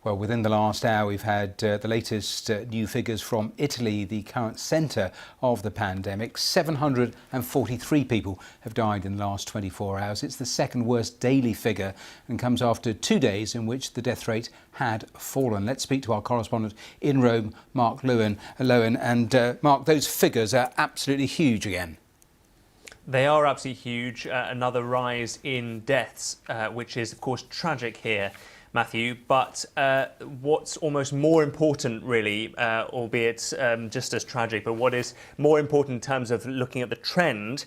Well, within the last hour, we've had the latest new figures from Italy, the current centre of the pandemic. 743 people have died in the last 24 hours. It's the second worst daily figure and comes after 2 days in which the death rate had fallen. Let's speak to our correspondent in Rome, Mark Lowen. And Mark, those figures are absolutely huge again. They are absolutely huge. Another rise in deaths, which is, of course, tragic here, Matthew. But what's almost more important, really, albeit just as tragic, but what is more important in terms of looking at the trend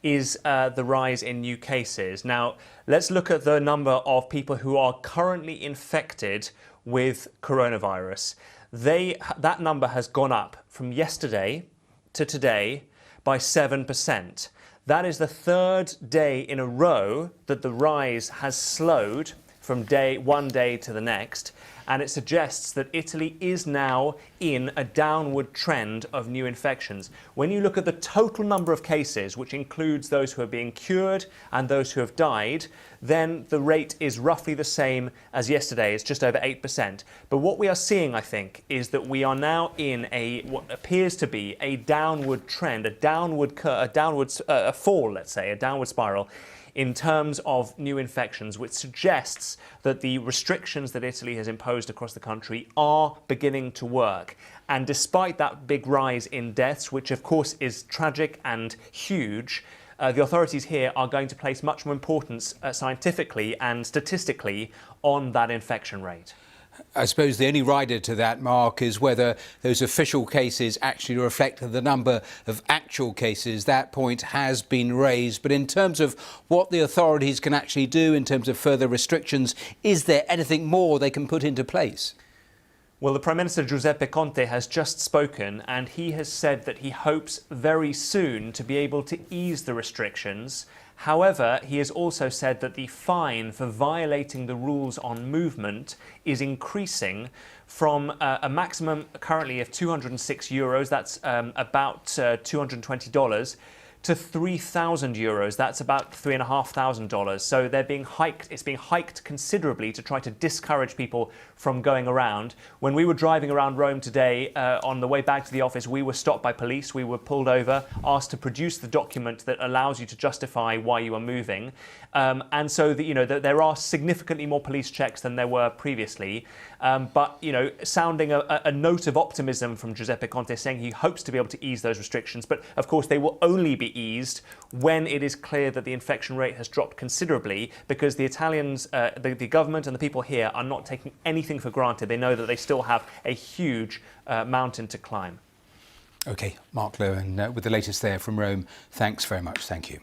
is the rise in new cases. Now, let's look at the number of people who are currently infected with coronavirus. That number has gone up from yesterday to today by 7%. That is the third day in a row that the rise has slowed from one day to the next, and it suggests that Italy is now in a downward trend of new infections. When you look at the total number of cases, which includes those who are being cured and those who have died, then the rate is roughly the same as yesterday. It's just over 8%. But what we are seeing, I think, is that we are now in what appears to be a downward trend, a downward fall, let's say, a downward spiral, in terms of new infections, which suggests that the restrictions that Italy has imposed across the country are beginning to work. And despite that big rise in deaths, which of course is tragic and huge, the authorities here are going to place much more importance scientifically and statistically on that infection rate. I suppose the only rider to that, Mark, is whether those official cases actually reflect the number of actual cases. That point has been raised. But in terms of what the authorities can actually do in terms of further restrictions, is there anything more they can put into place? Well, the Prime Minister Giuseppe Conte has just spoken, and he has said that he hopes very soon to be able to ease the restrictions. However, he has also said that the fine for violating the rules on movement is increasing from a maximum currently of €206, that's about $220, to €3,000, that's about $3,500. So they're being hiked. It's being hiked considerably to try to discourage people from going around. When we were driving around Rome today, on the way back to the office, we were stopped by police. We were pulled over, asked to produce the document that allows you to justify why you are moving. And so there are significantly more police checks than there were previously. But sounding a note of optimism from Giuseppe Conte, saying he hopes to be able to ease those restrictions. But of course, they will only be eased when it is clear that the infection rate has dropped considerably, because the Italians, the government and the people here are not taking anything for granted. They know that they still have a huge mountain to climb. OK, Mark Lowen with the latest there from Rome. Thanks very much. Thank you.